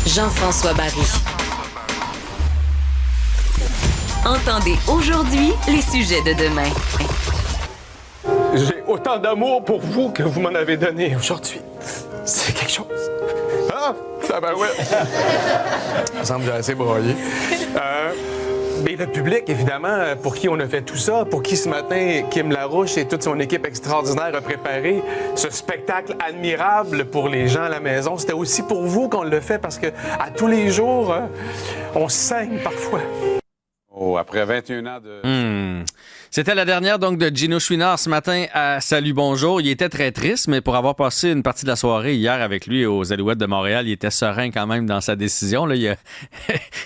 Jean-François Barry. Entendez aujourd'hui les sujets de demain. J'ai autant d'amour pour vous que vous m'en avez donné aujourd'hui. C'est quelque chose. Ah, ça va, ouais. Il me semble que j'ai assez broyé. Mais le public, évidemment, pour qui on a fait tout ça, pour qui ce matin, Kim Larouche et toute son équipe extraordinaire a préparé ce spectacle admirable pour les gens à la maison, c'était aussi pour vous qu'on le fait parce que à tous les jours, on saigne parfois. Oh, après 21 ans de... C'était la dernière donc de Gino Chouinard ce matin à Salut Bonjour. Il était très triste, mais pour avoir passé une partie de la soirée hier avec lui aux Alouettes de Montréal, il était serein quand même dans sa décision. Là,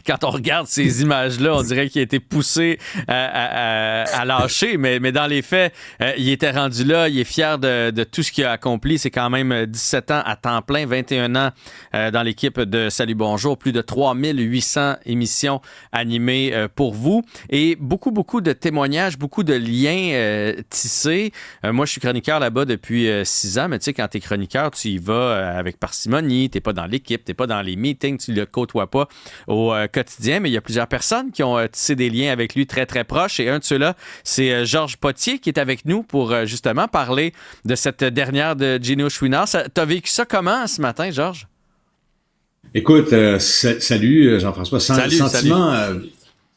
quand on regarde ces images-là, on dirait qu'il a été poussé à lâcher, mais dans les faits, il était rendu là, il est fier de tout ce qu'il a accompli. C'est quand même 17 ans à temps plein, 21 ans dans l'équipe de Salut Bonjour, plus de 3800 émissions animées pour vous et beaucoup de témoignages, beaucoup de liens tissés. Moi, je suis chroniqueur là-bas depuis 6 ans, mais tu sais, quand tu es chroniqueur, tu y vas avec parcimonie, tu n'es pas dans l'équipe, tu n'es pas dans les meetings, tu ne le côtoies pas au quotidien, mais il y a plusieurs personnes qui ont tissé des liens avec lui très, très proches, et un de ceux-là, c'est Georges Potier qui est avec nous pour justement parler de cette dernière de Gino Chouinard. Tu as vécu ça comment ce matin, Georges? Écoute, salut Jean-François. Salut.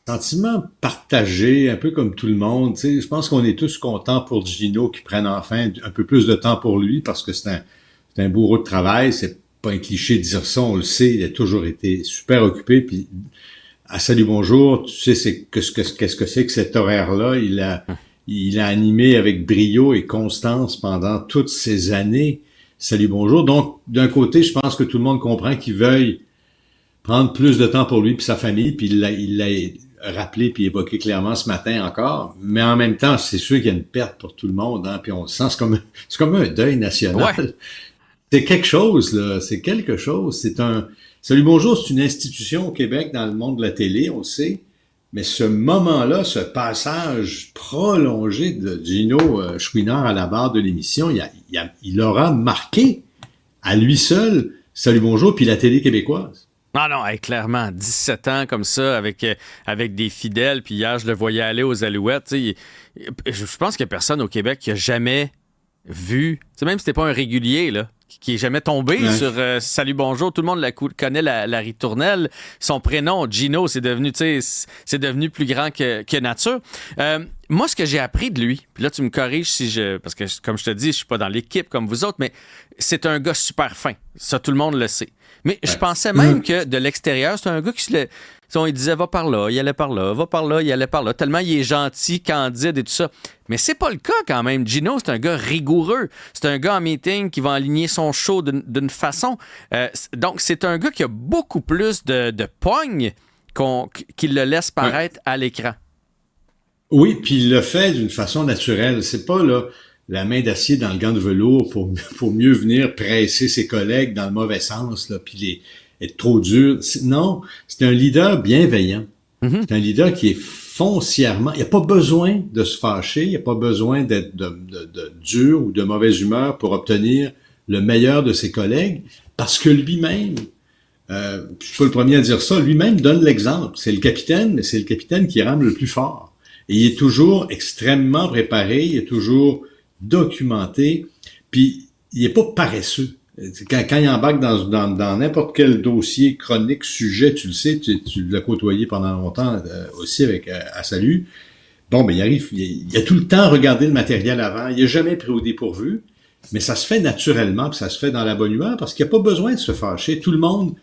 Sentiment partagé, un peu comme tout le monde. Tu sais, je pense qu'on est tous contents pour Gino qui prenne enfin un peu plus de temps pour lui parce que c'est un bourreau de travail. C'est pas un cliché de dire ça, on le sait. Il a toujours été super occupé. Puis à Salut Bonjour, tu sais qu'est-ce que c'est que cet horaire-là. Il a animé avec brio et constance pendant toutes ces années. Salut Bonjour. Donc, d'un côté, je pense que tout le monde comprend qu'il veuille prendre plus de temps pour lui et sa famille, puis il l'a rappelé puis évoqué clairement ce matin encore. Mais en même temps, c'est sûr qu'il y a une perte pour tout le monde, hein, puis on le sent, c'est comme un deuil national. Ouais. C'est quelque chose, là. C'est quelque chose. Salut Bonjour, c'est une institution au Québec dans le monde de la télé, on le sait. Mais ce moment-là, ce passage prolongé de Gino Chouinard à la barre de l'émission, il aura marqué à lui seul Salut Bonjour puis la télé québécoise. Non, clairement, 17 ans comme ça, avec des fidèles, puis hier, je le voyais aller aux Alouettes. Je pense qu'il n'y a personne au Québec qui a jamais vu, même si c'était pas un régulier, là, qui est jamais tombé sur Salut Bonjour, tout le monde connaît la ritournelle. Son prénom, Gino, c'est devenu plus grand que nature. Moi, ce que j'ai appris de lui, puis là, tu me corriges parce que, comme je te dis, je suis pas dans l'équipe comme vous autres, mais c'est un gars super fin. Ça, tout le monde le sait. Mais je pensais même que de l'extérieur, c'est un gars il disait va par là, il allait par là, va par là, il allait par là. Tellement il est gentil, candide et tout ça. Mais c'est pas le cas quand même. Gino, c'est un gars rigoureux. C'est un gars en meeting qui va aligner son show d'une façon. Donc, c'est un gars qui a beaucoup plus de pogne qu'il le laisse paraître à l'écran. Oui, puis il le fait d'une façon naturelle. C'est pas là la main d'acier dans le gant de velours pour mieux venir presser ses collègues dans le mauvais sens, là, puis être trop dur. Non, c'est un leader bienveillant. Mm-hmm. C'est un leader qui est foncièrement... Il n'y a pas besoin de se fâcher, il n'y a pas besoin d'être de dur ou de mauvaise humeur pour obtenir le meilleur de ses collègues, parce que lui-même, je suis pas le premier à dire ça, lui-même donne l'exemple. C'est le capitaine, mais c'est le capitaine qui rame le plus fort. Et il est toujours extrêmement préparé, il est toujours documenté, puis il est pas paresseux. Quand il embarque dans n'importe quel dossier, chronique, sujet, tu le sais, tu l'as côtoyé pendant longtemps aussi avec à Salut. Bon, ben il arrive, il a tout le temps regardé le matériel avant, il est jamais pris au dépourvu, mais ça se fait naturellement, puis ça se fait dans la bonne humeur, parce qu'il n'y a pas besoin de se fâcher. Tout le monde,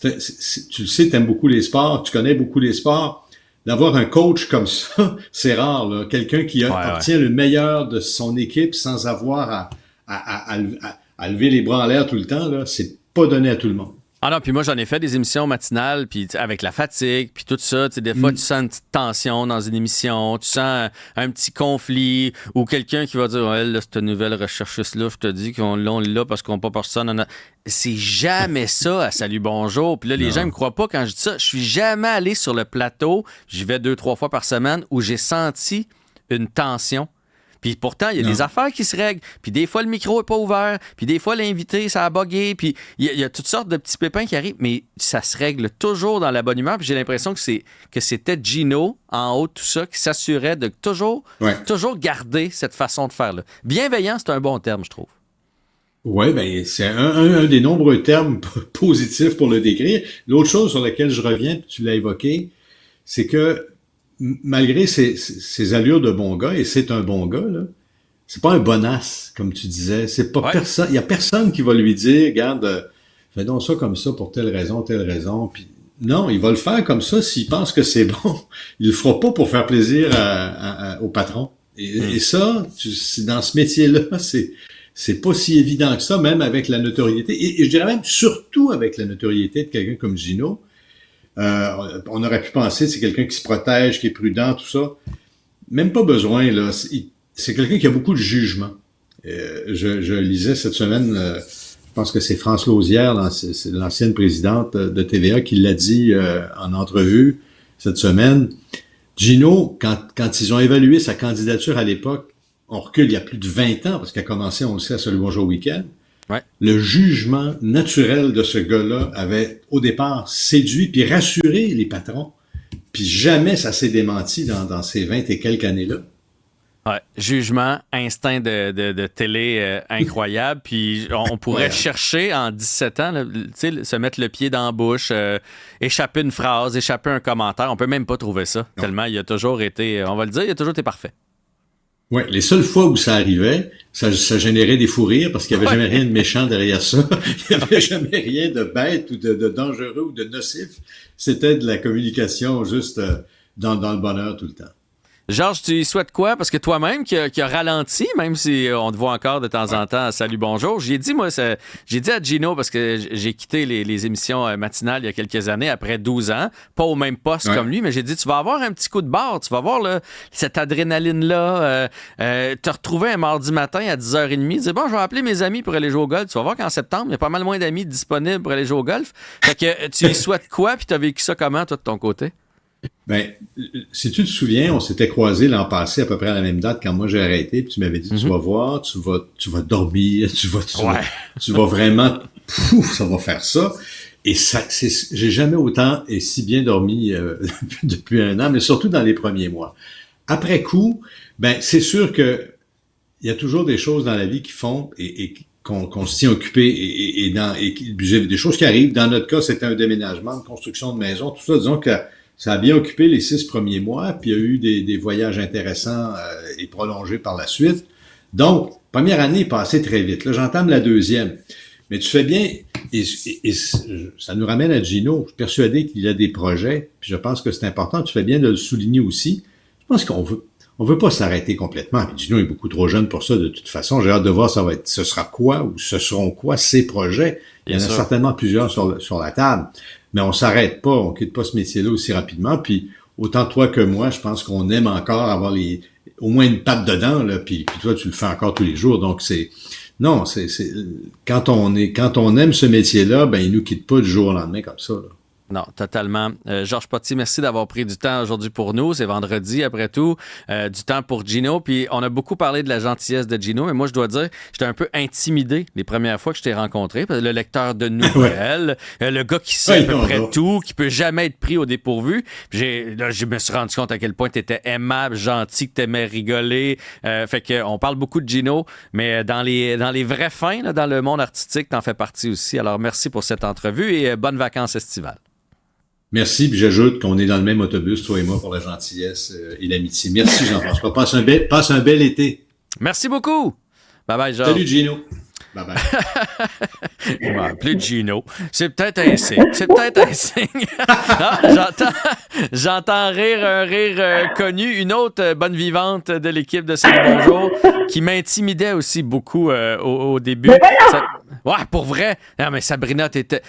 tu le sais, t'aimes beaucoup les sports, tu connais beaucoup les sports. D'avoir un coach comme ça, c'est rare, là. Quelqu'un qui obtient le meilleur de son équipe sans avoir à lever les bras en l'air tout le temps, là, c'est pas donné à tout le monde. Ah non, puis moi, j'en ai fait des émissions matinales, puis avec la fatigue, puis tout ça, tu sais, des fois, tu sens une petite tension dans une émission, tu sens un petit conflit, ou quelqu'un qui va dire « Ouais, là, cette nouvelle recherchiste-là, je te dis qu'on l'a parce qu'on n'a pas personne. » C'est jamais ça à Salut Bonjour. Puis là, les gens ne me croient pas quand je dis ça. Je suis jamais allé sur le plateau, j'y vais 2-3 fois par semaine, où j'ai senti une tension. Puis pourtant, il y a des affaires qui se règlent. Puis des fois, le micro n'est pas ouvert. Puis des fois, l'invité, ça a bugué. Puis il y a toutes sortes de petits pépins qui arrivent. Mais ça se règle toujours dans la bonne humeur. Puis j'ai l'impression que c'était Gino, en haut de tout ça, qui s'assurait de toujours garder cette façon de faire-là. Bienveillant, c'est un bon terme, je trouve. Oui, ben c'est un des nombreux termes positifs pour le décrire. L'autre chose sur laquelle je reviens, puis tu l'as évoqué, c'est que malgré ses allures de bon gars, et c'est un bon gars, là, c'est pas un bonasse, comme tu disais. C'est pas personne. Il y a personne qui va lui dire, regarde, fais donc ça comme ça pour telle raison. Puis non, il va le faire comme ça s'il pense que c'est bon. Il le fera pas pour faire plaisir au patron. Et ça, dans ce métier-là, c'est pas si évident que ça, même avec la notoriété. Et je dirais même surtout avec la notoriété de quelqu'un comme Gino. On aurait pu penser que c'est quelqu'un qui se protège, qui est prudent, tout ça. Même pas besoin, là. C'est quelqu'un qui a beaucoup de jugement. Je lisais cette semaine, je pense que c'est France Lausière, c'est l'ancienne présidente de TVA, qui l'a dit en entrevue cette semaine. Gino, quand ils ont évalué sa candidature à l'époque, on recule il y a plus de 20 ans, parce qu'il a commencé, on le sait, à Salut Bonjour Week-end. Ouais. Le jugement naturel de ce gars-là avait, au départ, séduit puis rassuré les patrons. Puis jamais ça s'est démenti dans ces 20 et quelques années-là. Ouais, jugement, instinct de télé incroyable. Puis on pourrait chercher en 17 ans, là, se mettre le pied dans la bouche, échapper une phrase, échapper un commentaire. On peut même pas trouver ça, tellement il a toujours été, on va le dire, il a toujours été parfait. Oui, les seules fois où ça arrivait, ça générait des fous rires parce qu'il n'y avait jamais rien de méchant derrière ça. Il n'y avait jamais rien de bête ou de dangereux ou de nocif. C'était de la communication juste dans le bonheur tout le temps. Georges, tu y souhaites quoi? Parce que toi-même, qui a ralenti, même si on te voit encore de temps en temps à Salut Bonjour, j'ai dit à Gino, parce que j'ai quitté les émissions matinales il y a quelques années, après 12 ans, pas au même poste comme lui, mais j'ai dit, tu vas avoir un petit coup de barre, tu vas voir là, cette adrénaline-là, te retrouver un mardi matin à 10h30, dire, bon, je vais appeler mes amis pour aller jouer au golf. Tu vas voir qu'en septembre, il y a pas mal moins d'amis disponibles pour aller jouer au golf. Fait que tu y souhaites quoi, puis tu as vécu ça comment, toi, de ton côté? Ben, si tu te souviens, on s'était croisés l'an passé à peu près à la même date quand moi j'ai arrêté, puis tu m'avais dit, tu vas voir, tu vas dormir, tu vas vraiment, ça va faire ça. Et ça, j'ai jamais autant et si bien dormi depuis un an, mais surtout dans les premiers mois. Après coup, ben, c'est sûr que il y a toujours des choses dans la vie qui font et qu'on se tient occupé et des choses qui arrivent. Dans notre cas, c'était un déménagement, une construction de maison, tout ça, disons que ça a bien occupé les 6 premiers mois, puis il y a eu des voyages intéressants et prolongés par la suite. Donc, première année est passée très vite. Là, j'entame la deuxième. Mais tu fais bien, et ça nous ramène à Gino. Je suis persuadé qu'il a des projets, puis je pense que c'est important. Tu fais bien de le souligner aussi. Je pense qu'on veut pas s'arrêter complètement. Puis Gino est beaucoup trop jeune pour ça, de toute façon. J'ai hâte de voir ce sera quoi ou ce seront quoi ces projets. Il y en a certainement plusieurs sur la table. Mais on s'arrête pas, on quitte pas ce métier-là aussi rapidement. Puis autant toi que moi, je pense qu'on aime encore avoir au moins une patte dedans, là. Puis toi, tu le fais encore tous les jours. Donc quand on aime ce métier-là, ben il nous quitte pas du jour au lendemain comme ça, là. Non, totalement. Georges Pottier, merci d'avoir pris du temps aujourd'hui pour nous. C'est vendredi, après tout. Du temps pour Gino. Puis on a beaucoup parlé de la gentillesse de Gino, mais moi, je dois dire, j'étais un peu intimidé les premières fois que je t'ai rencontré. Le lecteur de nouvelles, le gars qui sait à peu près tout, qui peut jamais être pris au dépourvu. Je me suis rendu compte à quel point tu étais aimable, gentil, que tu aimais rigoler. Fait qu'on parle beaucoup de Gino, mais dans les vrais fins, là, dans le monde artistique, t'en fais partie aussi. Alors, merci pour cette entrevue et bonnes vacances estivales. Merci, puis j'ajoute qu'on est dans le même autobus, toi et moi, pour la gentillesse et l'amitié. Merci, Jean-François. Passe un bel été. Merci beaucoup. Bye-bye, Georges. Salut, Gino. Bye-bye. Il m'a appelé Gino. C'est peut-être un signe. Non, j'entends rire un rire connu. Une autre bonne vivante de l'équipe de Salut Bonjour qui m'intimidait aussi beaucoup au début. Ouais, pour vrai. Non, mais Sabrina, t'as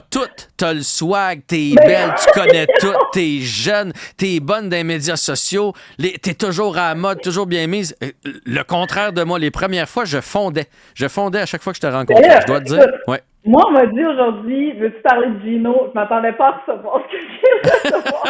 tout. T'as le swag, t'es belle, tu connais tout, t'es jeune, t'es bonne dans les médias sociaux, t'es toujours à la mode, toujours bien mise. Le contraire de moi, les premières fois, je fondais à chaque fois que je te rencontrais. Je dois te dire. Ouais. Moi, on m'a dit aujourd'hui, veux-tu parler de Gino? Je m'attendais pas à recevoir ce que j'ai recevoir.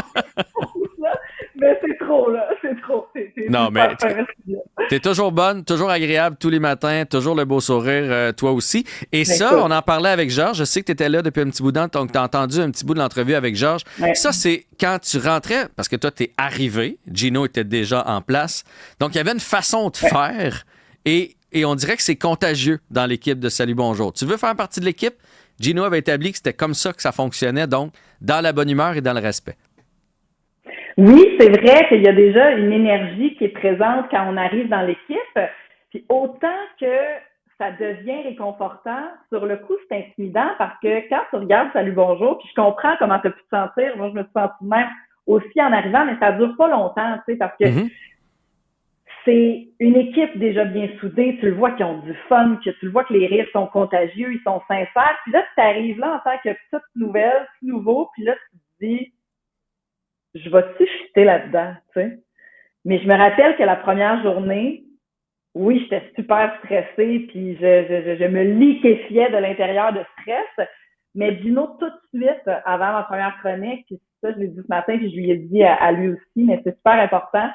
Mais c'est trop, là. C'est trop. Non, mais super fin, merci. t'es toujours bonne, toujours agréable tous les matins, toujours le beau sourire, toi aussi. Et ça, écoute. on en parlait avec Georges. Je sais que tu étais là depuis un petit bout de temps, donc tu as entendu un petit bout de l'entrevue avec Georges. Ouais. Ça, c'est quand tu rentrais, parce que toi, tu es arrivé, Gino était déjà en place. Donc, il y avait une façon de faire et on dirait que c'est contagieux dans l'équipe de Salut Bonjour. Tu veux faire partie de l'équipe? Gino avait établi que c'était comme ça que ça fonctionnait, donc dans la bonne humeur et dans le respect. Oui, c'est vrai qu'il y a déjà une énergie qui est présente quand on arrive dans l'équipe. Puis autant que ça devient réconfortant, sur le coup, c'est intimidant parce que quand tu regardes Salut Bonjour, puis je comprends comment tu as pu te sentir. Moi, je me suis sentie même aussi en arrivant, mais ça dure pas longtemps, tu sais, parce que c'est une équipe déjà bien soudée. Tu le vois qu'ils ont du fun, que tu le vois que les rires sont contagieux, ils sont sincères. Puis là, tu arrives là en tant que petite nouvelle, tout nouveau, puis là, tu te dis, je vais-tu fitter là-dedans, tu sais? Mais je me rappelle que la première journée, oui, j'étais super stressée, puis je me liquéfiais de l'intérieur de stress. Mais Gino, tout de suite, avant ma première chronique, puis ça, je l'ai dit ce matin, puis je lui ai dit à lui aussi, mais c'est super important.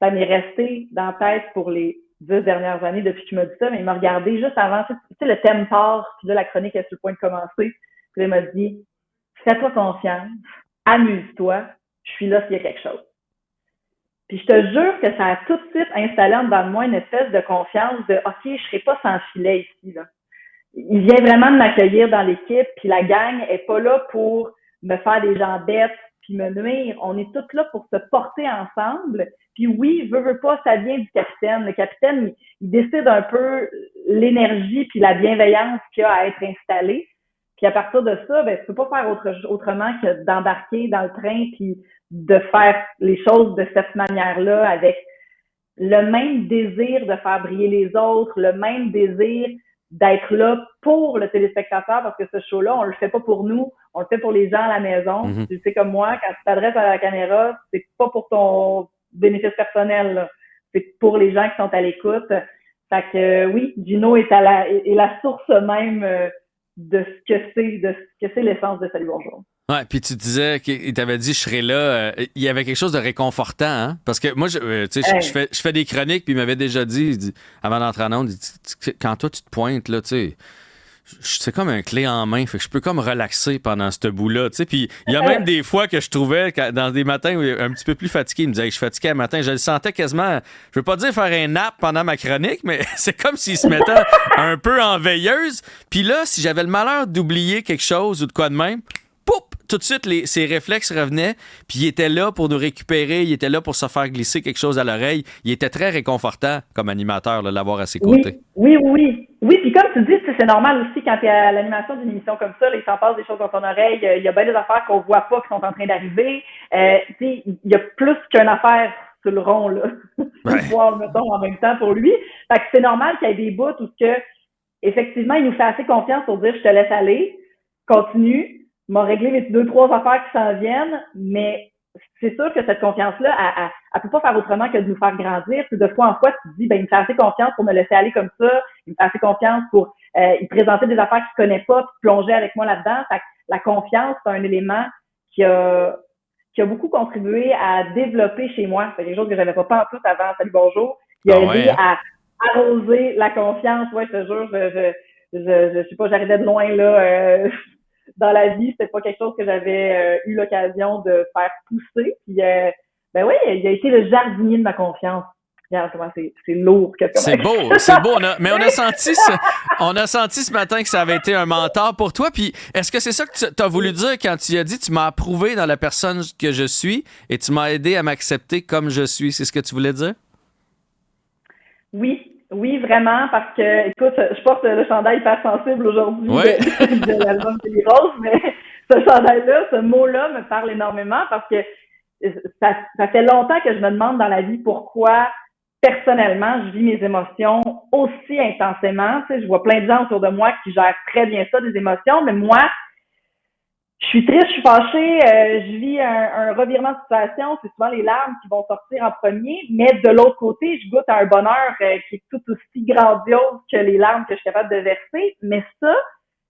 Ça m'est resté dans la tête pour les 10 dernières années depuis qu'il m'a dit ça, mais il m'a regardé juste avant, tu sais, le thème part, puis là, la chronique est sur le point de commencer. Puis là, il m'a dit, fais-toi confiance, amuse-toi, je suis là s'il y a quelque chose. Puis je te jure que ça a tout de suite installé en dedans de moi une espèce de confiance de « OK, je serai pas sans filet ici. » là. Il vient vraiment de m'accueillir dans l'équipe, puis la gang est pas là pour me faire des gens bêtes puis me nuire. On est tous là pour se porter ensemble. Puis oui, veut pas, ça vient du capitaine. Le capitaine, il décide un peu l'énergie puis la bienveillance qu'il y a à être installée. Puis à partir de ça, ben, tu peux pas faire autrement que d'embarquer dans le train puis de faire les choses de cette manière-là avec le même désir de faire briller les autres, le même désir d'être là pour le téléspectateur parce que ce show-là, on le fait pas pour nous, on le fait pour les gens à la maison. Tu sais comme moi, quand tu t'adresses à la caméra, c'est pas pour ton bénéfice personnel, là. C'est pour les gens qui sont à l'écoute. Fait que oui, Gino est la source même de ce que c'est l'essence de Salut Bonjour. Ouais, puis tu disais qu'il t'avait dit je serais là. Il y avait quelque chose de réconfortant, hein? Parce que moi, tu sais, je fais des chroniques, puis il m'avait déjà dit, avant d'entrer en onde, il dit, quand toi tu te pointes là, tu sais, c'est comme un clé en main, fait que je peux comme relaxer pendant ce bout-là, tu sais. Puis il y a même des fois que je trouvais dans des matins où un petit peu plus fatigué, il me disait je suis fatigué le matin, je le sentais quasiment, je veux pas dire faire un nap pendant ma chronique, mais c'est comme s'il se mettait un peu en veilleuse. Puis là, si j'avais le malheur d'oublier quelque chose ou de quoi de même, poup, tout de suite, ses réflexes revenaient, puis il était là pour nous récupérer, il était là pour se faire glisser quelque chose à l'oreille. Il était très réconfortant comme animateur, là, de l'avoir à ses côtés. Oui, puis comme tu dis, c'est normal aussi quand tu es à l'animation d'une émission comme ça, là, il s'en passe des choses dans ton oreille, il y a bien des affaires qu'on voit pas qui sont en train d'arriver. Il y a plus qu'une affaire sur le rond, là. Voir, mettons, en même temps pour lui. Fait que c'est normal qu'il y ait des bouts où que, effectivement, il nous fait assez confiance pour dire je te laisse aller, continue. M'a réglé les 2-3 affaires qui s'en viennent, mais c'est sûr que cette confiance-là, elle peut pas faire autrement que de nous faire grandir. Puis de fois en fois, tu te dis, ben, il me fait assez confiance pour me laisser aller comme ça, il me fait assez confiance pour y présenter des affaires qu'il connaît pas, puis plonger avec moi là-dedans. Fait que la confiance, c'est un élément qui a beaucoup contribué à développer chez moi. C'est quelque chose que j'avais pas en plus avant Salut Bonjour. Il a aidé à arroser la confiance. Ouais, je te jure, je sais pas, j'arrivais de loin là. Dans la vie, c'était pas quelque chose que j'avais eu l'occasion de faire pousser. Puis, ben oui, il a été le jardinier de ma confiance. Regarde comment c'est lourd. C'est beau, c'est beau. Mais on a senti ce matin que ça avait été un mentor pour toi. Puis, est-ce que c'est ça que tu as voulu dire quand tu as dit tu m'as approuvé dans la personne que je suis et tu m'as aidé à m'accepter comme je suis? C'est ce que tu voulais dire? Oui, vraiment, parce que, écoute, je porte le chandail hyper sensible aujourd'hui de l'album Télé Rose, mais ce chandail-là, ce mot-là me parle énormément parce que ça fait longtemps que je me demande dans la vie pourquoi, personnellement, je vis mes émotions aussi intensément. Tu sais, je vois plein de gens autour de moi qui gèrent très bien ça, des émotions, mais moi, je suis triste, je suis fâchée, je vis un revirement de situation, c'est souvent les larmes qui vont sortir en premier, mais de l'autre côté, je goûte à un bonheur qui est tout aussi grandiose que les larmes que je suis capable de verser, mais ça,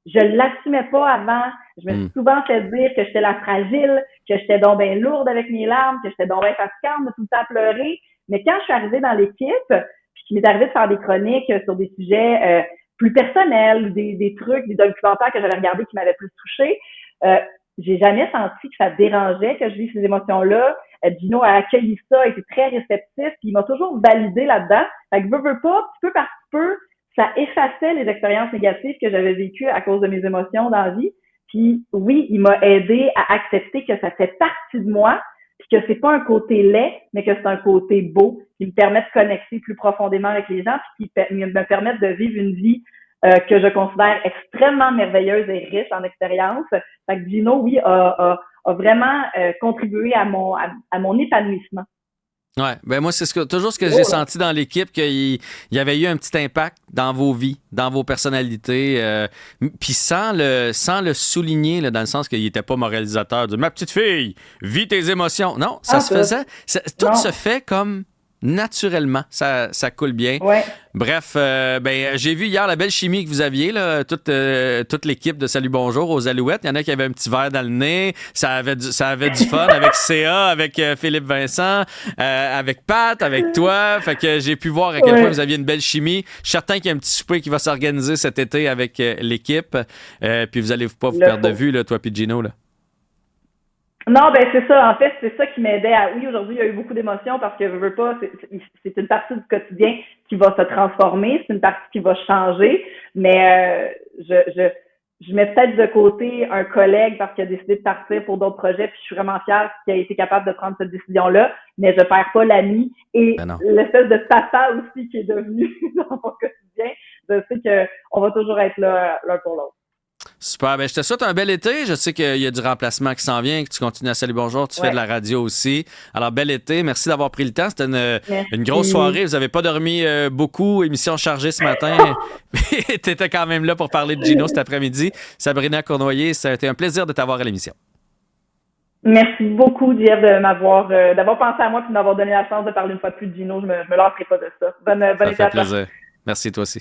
je l'assumais pas avant. Je me suis souvent fait dire que j'étais la fragile, que j'étais donc bien lourde avec mes larmes, que j'étais donc bien fatigante de tout le temps pleurer, Mais quand je suis arrivée dans l'équipe, puis qu'il m'est arrivé de faire des chroniques sur des sujets plus personnels, des trucs, des documentaires que j'avais regardés qui m'avaient plus touchée, j'ai jamais senti que ça dérangeait que je vive ces émotions-là. Gino a accueilli ça, a été très réceptif, puis il m'a toujours validé là-dedans. Fait que veux pas, petit peu par petit peu, ça effaçait les expériences négatives que j'avais vécues à cause de mes émotions dans la vie. Puis oui, il m'a aidé à accepter que ça fait partie de moi, puis que c'est pas un côté laid, mais que c'est un côté beau, qui me permet de connecter plus profondément avec les gens, puis qui me permet de vivre une vie que je considère extrêmement merveilleuse et riche en expérience. Fait que Gino, oui, a vraiment contribué à mon épanouissement. Ouais, ben moi, c'est toujours ce que j'ai senti dans l'équipe, qu'il y avait eu un petit impact dans vos vies, dans vos personnalités, puis sans le souligner, là, dans le sens qu'il n'était pas moralisateur, de ma petite fille, vis tes émotions. Non, ça se faisait, tout se fait comme naturellement, ça coule bien. Ouais. Bref, j'ai vu hier la belle chimie que vous aviez, là, toute l'équipe de Salut Bonjour aux Alouettes. Il y en a qui avaient un petit verre dans le nez. Ça avait du fun avec CA, avec Philippe Vincent, avec Pat, avec toi. Fait que j'ai pu voir à quel point vous aviez une belle chimie. Je suis certain qu'il y a un petit souper qui va s'organiser cet été avec l'équipe. Puis vous allez pas vous perdre de vue, là, toi puis Gino, là. Non, ben c'est ça. En fait, c'est ça qui m'aidait à... Oui, aujourd'hui, il y a eu beaucoup d'émotions parce que je veux pas, c'est une partie du quotidien qui va se transformer, c'est une partie qui va changer, mais je mets peut-être de côté un collègue parce qu'il a décidé de partir pour d'autres projets, puis je suis vraiment fière qu'il a été capable de prendre cette décision-là, mais je perds pas l'ami et l'espèce de papa aussi qui est devenu dans mon quotidien. Je sais qu'on va toujours être là l'un pour l'autre. Super. Ben, je te souhaite un bel été. Je sais qu'il y a du remplacement qui s'en vient, que tu continues à Salut Bonjour. Tu fais de la radio aussi. Alors, bel été. Merci d'avoir pris le temps. C'était une grosse soirée. Vous n'avez pas dormi beaucoup. Émission chargée ce matin. Tu étais quand même là pour parler de Gino cet après-midi. Sabrina Cournoyer, ça a été un plaisir de t'avoir à l'émission. Merci beaucoup, Jeff, d'avoir pensé à moi et de m'avoir donné la chance de parler une fois de plus de Gino. Je me lasserai pas de ça. Bonne été à toi. Ça fait plaisir. Merci, toi aussi.